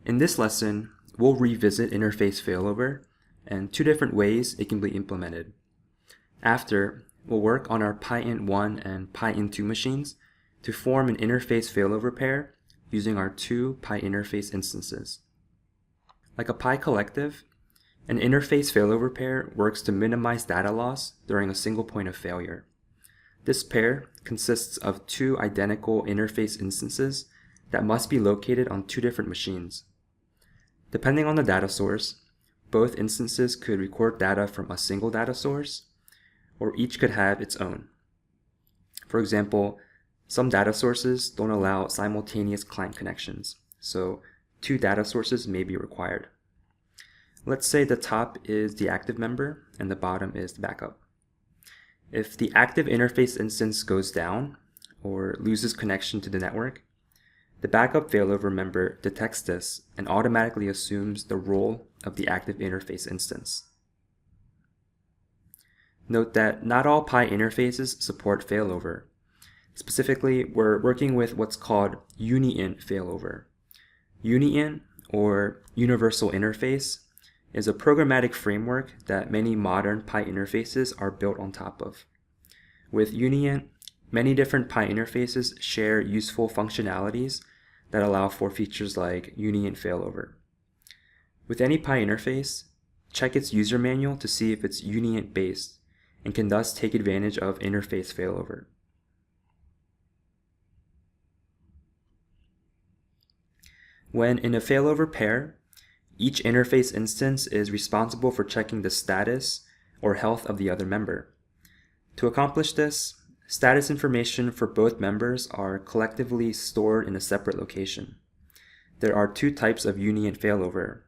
In this lesson, we'll revisit interface failover and two different ways it can be implemented. After, we'll work on our PyInt1 and PyInt2 machines to form an interface failover pair using our two PyInterface instances. Like a PyCollective, an interface failover pair works to minimize data loss during a single point of failure. This pair consists of two identical interface instances that must be located on two different machines. Depending on the data source, both instances could record data from a single data source, or each could have its own. For example, some data sources don't allow simultaneous client connections, so two data sources may be required. Let's say the top is the active member and the bottom is the backup. If the active interface instance goes down or loses connection to the network, the backup failover member detects this and automatically assumes the role of the active interface instance. Note that not all Pi interfaces support failover. Specifically, we're working with what's called UniInt failover. UniInt, or Universal Interface, is a programmatic framework that many modern Pi interfaces are built on top of. With UniInt, many different Pi interfaces share useful functionalities that allow for features like UniInt failover. With any Pi interface, check its user manual to see if it's UniInt based and can thus take advantage of interface failover. When in a failover pair, each interface instance is responsible for checking the status or health of the other member. To accomplish this, status information for both members are collectively stored in a separate location. There are two types of UniInt failover,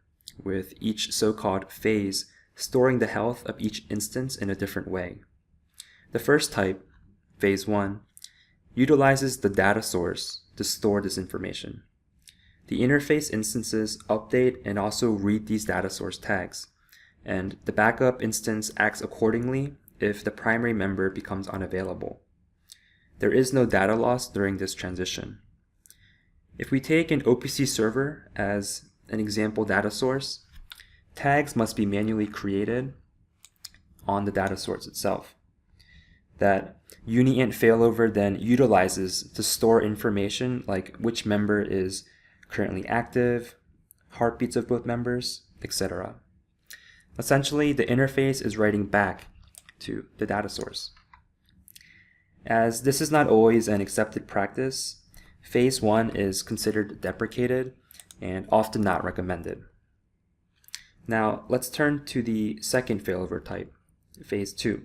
with each so-called phase storing the health of each instance in a different way. The first type, phase 1, utilizes the data source to store this information. The interface instances update and also read these data source tags, and the backup instance acts accordingly if the primary member becomes unavailable. There is no data loss during this transition. If we take an OPC server as an example data source, tags must be manually created on the data source itself. That UniInt failover then utilizes to store information like which member is currently active, heartbeats of both members, etc. Essentially, the interface is writing back to the data source. As this is not always an accepted practice, phase 1 is considered deprecated and often not recommended. Now, let's turn to the second failover type, phase 2.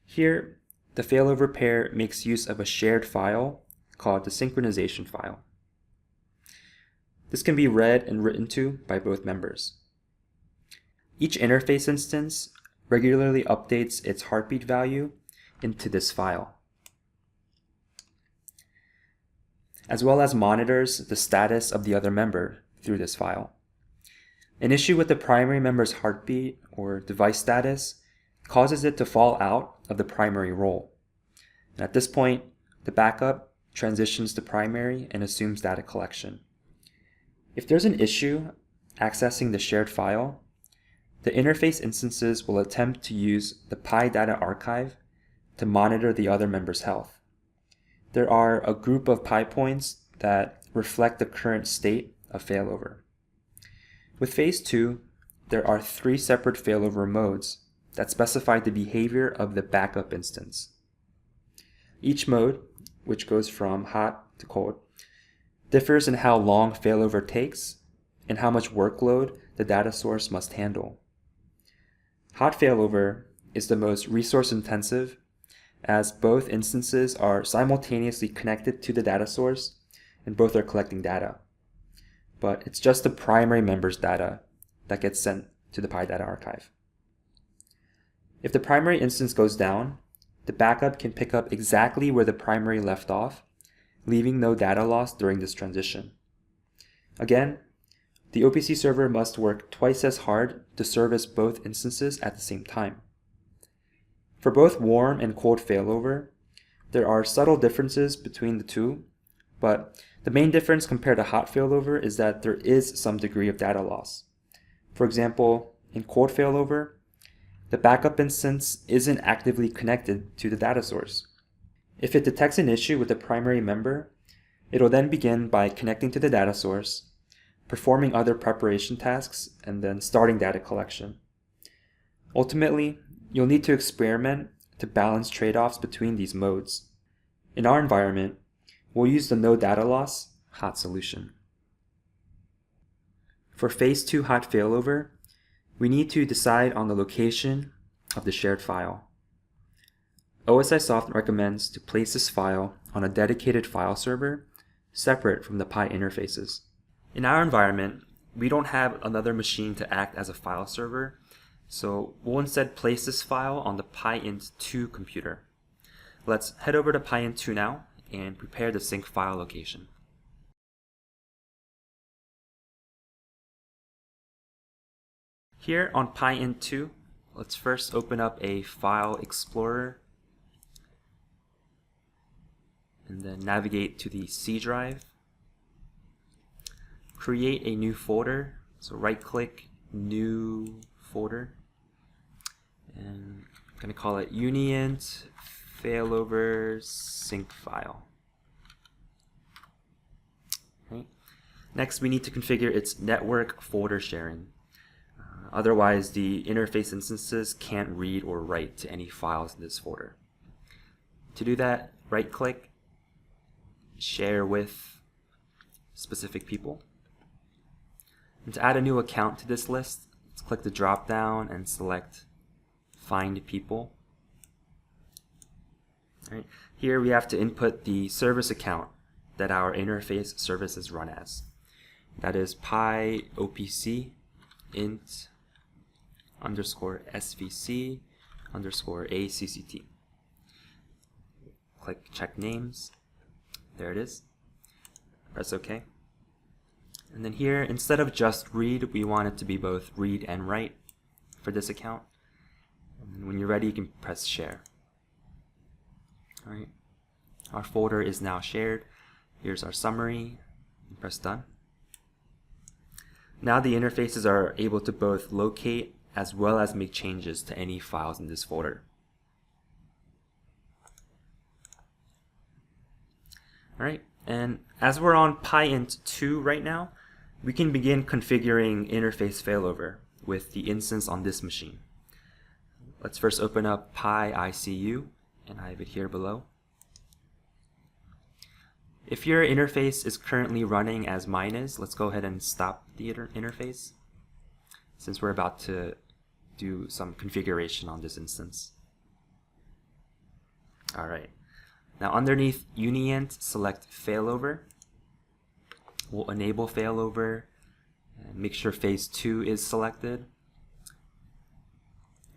Here, the failover pair makes use of a shared file called the synchronization file. This can be read and written to by both members. Each interface instance regularly updates its heartbeat value into this file, as well as monitors the status of the other member through this file. An issue with the primary member's heartbeat or device status causes it to fall out of the primary role. And at this point, the backup transitions to primary and assumes data collection. If there's an issue accessing the shared file, the interface instances will attempt to use the PyData archive to monitor the other member's health. There are a group of PyPoints that reflect the current state of failover. With phase 2, there are 3 separate failover modes that specify the behavior of the backup instance. Each mode, which goes from hot to cold, differs in how long failover takes and how much workload the data source must handle. Hot failover is the most resource intensive, as both instances are simultaneously connected to the data source and both are collecting data. But it's just the primary member's data that gets sent to the PyData archive. If the primary instance goes down, the backup can pick up exactly where the primary left off, leaving no data loss during this transition. Again, the OPC server must work twice as hard to service both instances at the same time. For both warm and cold failover, there are subtle differences between the two, But the main difference compared to hot failover is that there is some degree of data loss. For example, in cold failover, the backup instance isn't actively connected to the data source. If it detects an issue with the primary member, it'll then begin by connecting to the data source, performing other preparation tasks, and then starting data collection. Ultimately, you'll need to experiment to balance trade-offs between these modes. In our environment, we'll use the no data loss hot solution. For phase 2 hot failover, we need to decide on the location of the shared file. OSIsoft recommends to place this file on a dedicated file server separate from the Pi interfaces. In our environment, we don't have another machine to act as a file server, so we'll instead place this file on the PyInt2 computer. Let's head over to PyInt2 now and prepare the sync file location. Here on PyInt2, let's first open up a file explorer and then navigate to the C drive. Create a new folder, so right-click, New Folder, and I'm going to call it UniInt Failover Sync File. Okay. Next, we need to configure its network folder sharing. Otherwise, the interface instances can't read or write to any files in this folder. To do that, right-click, Share with specific people. And to add a new account to this list, let's click the drop down and select Find People. All right. Here we have to input the service account that our interface services run as. That is pi OPC int underscore svc underscore acct. Click check names. There it is. Press OK. And then here, instead of just read, we want it to be both read and write for this account. And when you're ready, you can press share. All right. Our folder is now shared. Here's our summary. Press done. Now the interfaces are able to both locate as well as make changes to any files in this folder. All right. And as we're on PyInt2 right now, we can begin configuring interface failover with the instance on this machine. Let's first open up PyICU, and I have it here below. If your interface is currently running as mine is, let's go ahead and stop the interface, since we're about to do some configuration on this instance. All right. Now underneath UniInt, select Failover. We'll enable failover and make sure phase 2 is selected.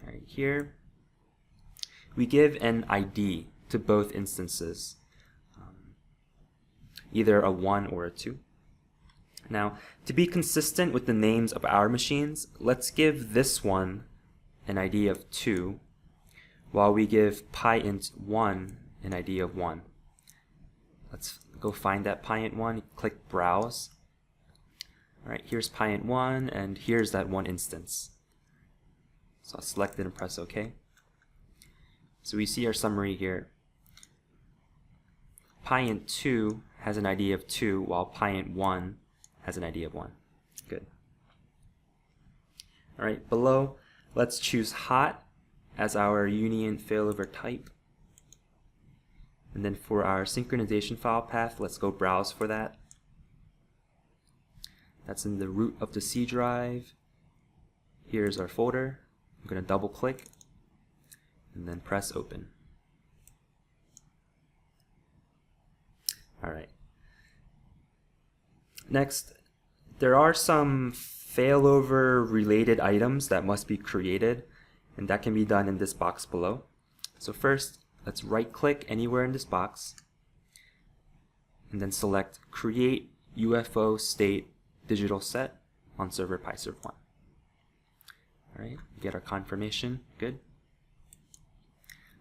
Right here, we give an ID to both instances, either a 1 or a 2. Now, to be consistent with the names of our machines, let's give this one an ID of 2, while we give PyInt1 an ID of 1. Let's go find that PyInt1, click Browse. All right, here's PyInt1, and here's that one instance. So I'll select it and press OK. So we see our summary here. PyInt2 has an ID of 2, while PyInt1 has an ID of 1. Good. All right, below, let's choose hot as our UniInt failover type. And then for our synchronization file path, let's go browse for that. That's in the root of the C drive. Here's our folder. I'm going to double click and then press open. All right. Next, there are some failover related items that must be created, and that can be done in this box below. So first, let's right-click anywhere in this box and then select Create UFO State Digital Set on server PyServ1. All right, we get our confirmation. Good.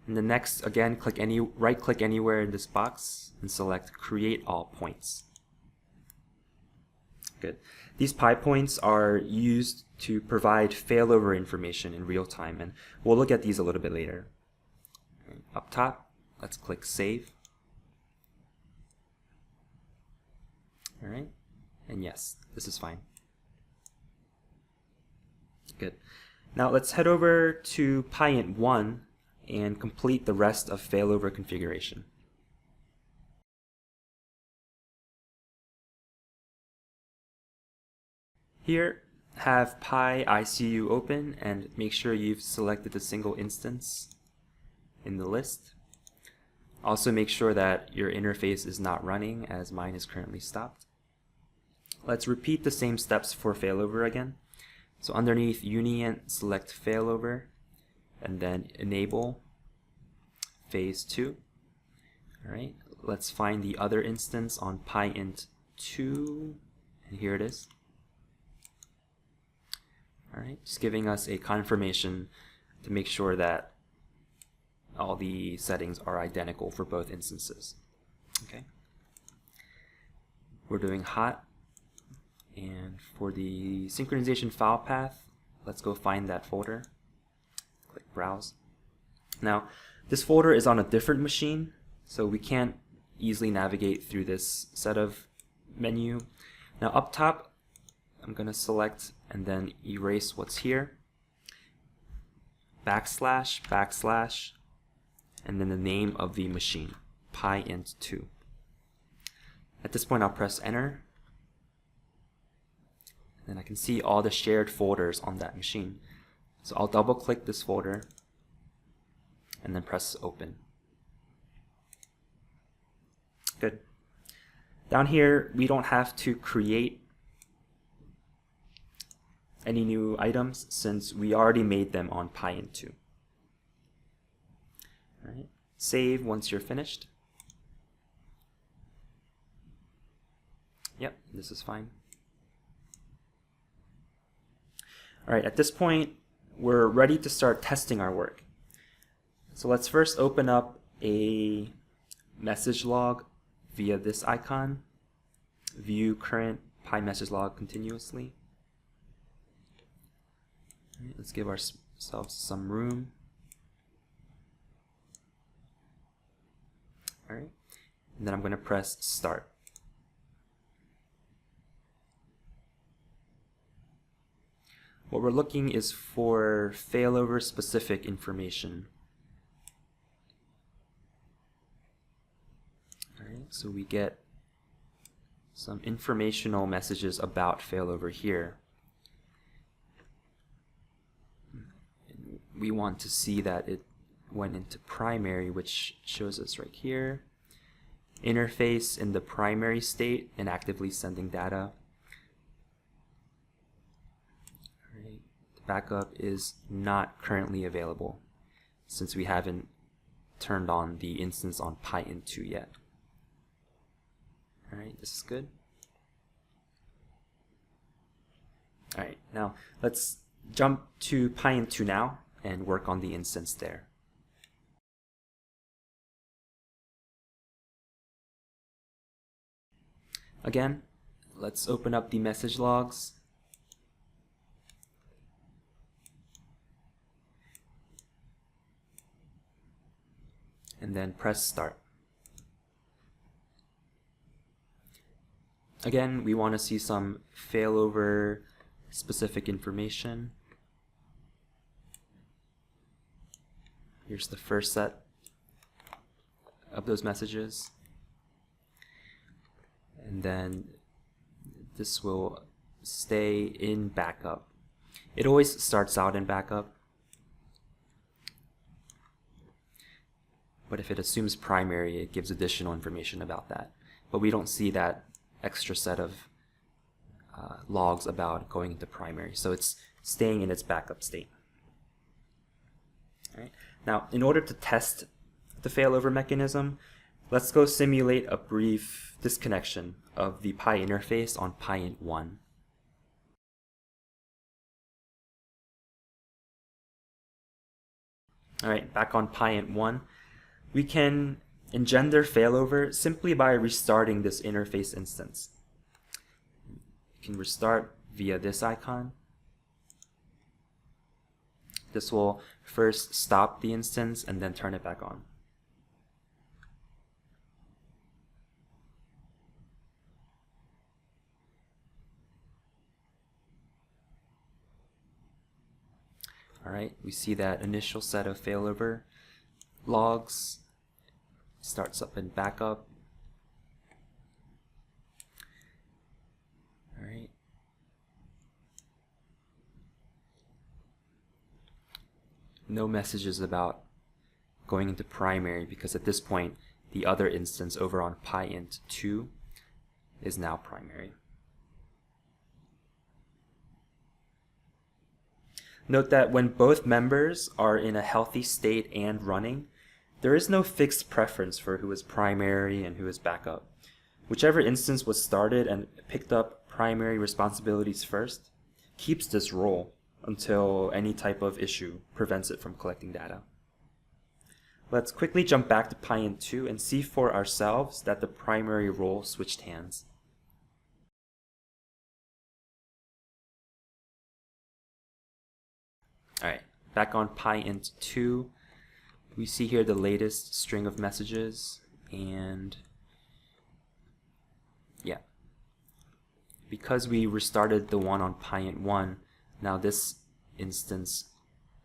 And then next, again, right-click anywhere in this box and select Create All Points. Good. These pi points are used to provide failover information in real time, and we'll look at these a little bit later. Up top, let's click Save. All right, and yes, this is fine. Good. Now let's head over to PyInt 1 and complete the rest of failover configuration. Here, have PyICU open and make sure you've selected a single instance in the list. Also make sure that your interface is not running, as mine is currently stopped. Let's repeat the same steps for failover again. So underneath UniInt, select failover and then enable phase 2. All right, let's find the other instance on PyInt 2, and here it is. All right, just giving us a confirmation to make sure that all the settings are identical for both instances. Okay, we're doing hot, and for the synchronization file path, let's go find that folder. Click Browse. Now, this folder is on a different machine, so we can't easily navigate through this set of menu. Now, up top, I'm going to select and then erase what's here, // and then the name of the machine, PyInt2. At this point, I'll press Enter, and I can see all the shared folders on that machine. So I'll double click this folder and then press Open. Good. Down here, we don't have to create any new items since we already made them on PyInt2. All right. Save once you're finished. Yep, this is fine. All right, at this point, we're ready to start testing our work. So let's first open up a message log via this icon, view current PyMessage log continuously. All right, let's give ourselves some room. All right, and then I'm going to press Start. What we're looking is for failover specific information. All right, so we get some informational messages about failover here. We want to see that it went into primary, which shows us right here. Interface in the primary state and actively sending data. Right. The backup is not currently available since we haven't turned on the instance on PyInt2 yet. All right, this is good. All right, now let's jump to PyInt2 now and work on the instance there. Again, let's open up the message logs. And then press Start. Again, we want to see some failover specific information. Here's the first set of those messages. And then this will stay in backup. It always starts out in backup, but if it assumes primary, it gives additional information about that. But we don't see that extra set of logs about going into primary, so it's staying in its backup state. All right. Now, in order to test the failover mechanism, let's go simulate a brief disconnection of the Pi interface on PyInt 1. All right, back on PyInt1, we can engender failover simply by restarting this interface instance. You can restart via this icon. This will first stop the instance and then turn it back on. All right, we see that initial set of failover logs starts up and back up. All right. No messages about going into primary because at this point the other instance over on PyInt2 is now primary. Note that when both members are in a healthy state and running, there is no fixed preference for who is primary and who is backup. Whichever instance was started and picked up primary responsibilities first keeps this role until any type of issue prevents it from collecting data. Let's quickly jump back to PyInt2 and see for ourselves that the primary role switched hands. All right, back on PyInt2, we see here the latest string of messages, and yeah, because we restarted the one on PyInt1, now this instance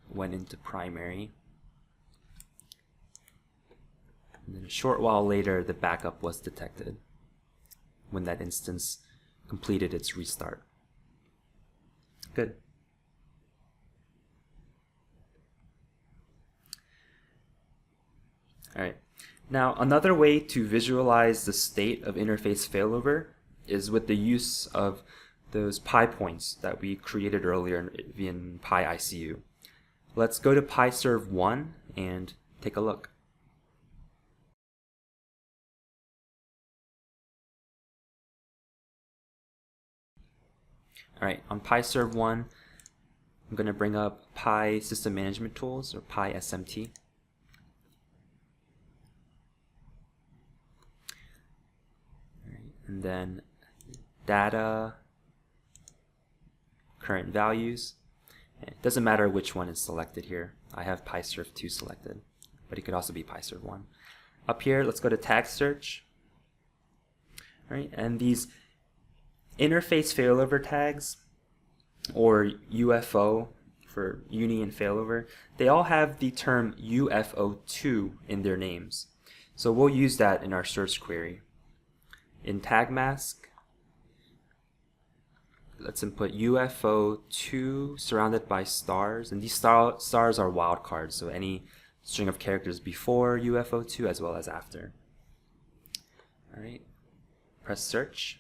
went into primary. And then a short while later, the backup was detected when that instance completed its restart. Good. All right. Now, another way to visualize the state of interface failover is with the use of those PyPoints that we created earlier in PyICU. Let's go to PyServe1 and take a look. All right, on PyServe1, I'm going to bring up Py System Management Tools, or PySMT. All right, and then data, current values. It doesn't matter which one is selected here. I have PyServe2 selected, but it could also be PyServe1. Up here, let's go to tag search. All right, and these interface failover tags, or UFO for UniInt failover, they all have the term UFO2 in their names. So we'll use that in our search query. In tag mask, let's input UFO2 surrounded by stars, and these stars are wildcards, so any string of characters before UFO2 as well as after. All right, press search.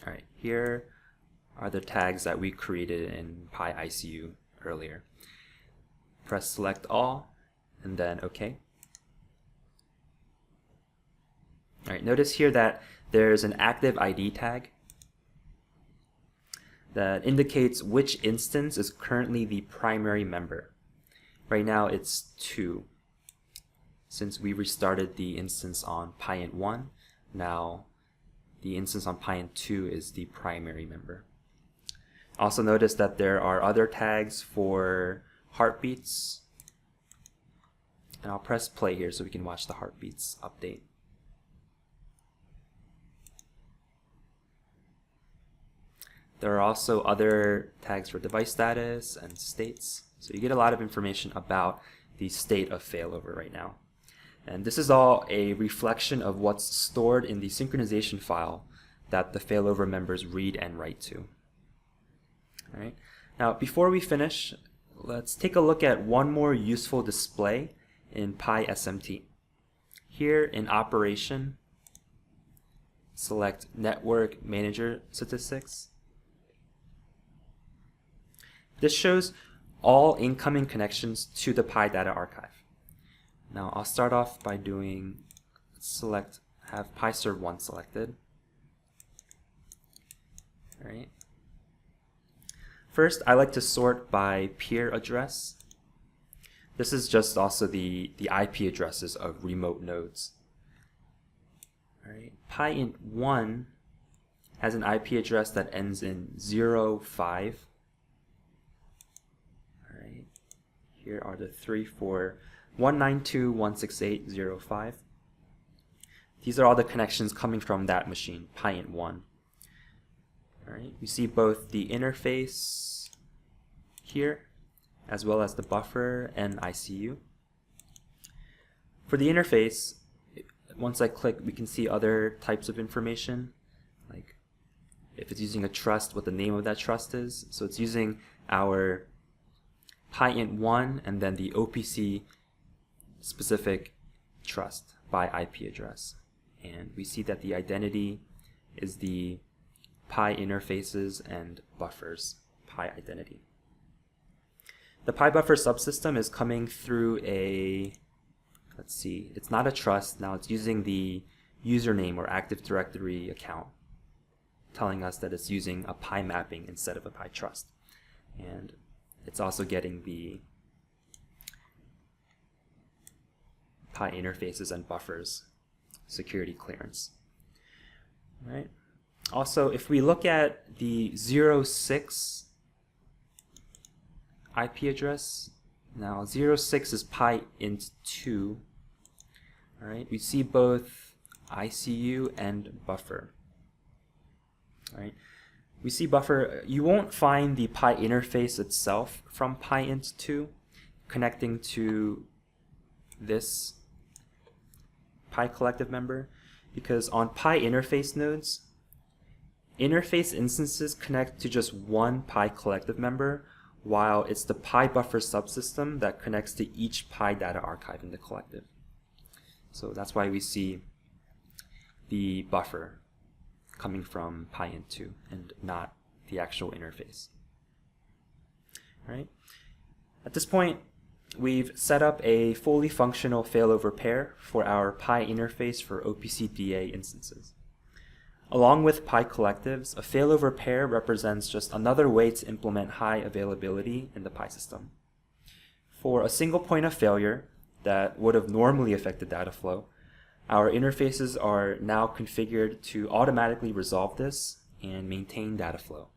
All right, here are the tags that we created in PyICU earlier. Press select all, and then OK. All right, notice here that there's an active ID tag that indicates which instance is currently the primary member. Right now it's 2. Since we restarted the instance on PyInt1, now the instance on PyInt2 is the primary member. Also notice that there are other tags for heartbeats. And I'll press play here so we can watch the heartbeats update. There are also other tags for device status and states. So you get a lot of information about the state of failover right now. And this is all a reflection of what's stored in the synchronization file that the failover members read and write to. All right. Now, before we finish, let's take a look at one more useful display in PySMT. Here in Operation, select Network Manager Statistics. This shows all incoming connections to the PyData archive. Now I'll start off by doing have PyServe1 selected. All right. First, I like to sort by peer address. This is just also the IP addresses of remote nodes. All right. PyInt1 has an IP address that ends in 05. All right. Here are the three for 192.168.0.5. These are all the connections coming from that machine, PyInt1. All right. You see both the interface here, as well as the buffer and ICU. For the interface, once I click, we can see other types of information, like if it's using a trust, what the name of that trust is. So it's using our PyInt1 and then the OPC specific trust by IP address. And we see that the identity is the Pi interfaces and buffers Pi identity. The Pi buffer subsystem is coming through a, let's see, it's not a trust. Now it's using the username or Active Directory account, telling us that it's using a Pi mapping instead of a Pi trust. And it's also getting the Pi interfaces and buffers security clearance. All right. Also, if we look at the 06 IP address, now 06 is PyInt2. All right, we see both ICU and buffer. All right, we see buffer. You won't find the Pi interface itself from PyInt2 connecting to this Pi collective member, because on Pi interface nodes, interface instances connect to just one Pi collective member, while it's the Pi buffer subsystem that connects to each Pi data archive in the collective. So that's why we see the buffer coming from PyInt2 and not the actual interface. All right. At this point, we've set up a fully functional failover pair for our Pi interface for OPC DA instances. Along with Pi collectives, a failover pair represents just another way to implement high availability in the Pi system. For a single point of failure that would have normally affected data flow, our interfaces are now configured to automatically resolve this and maintain data flow.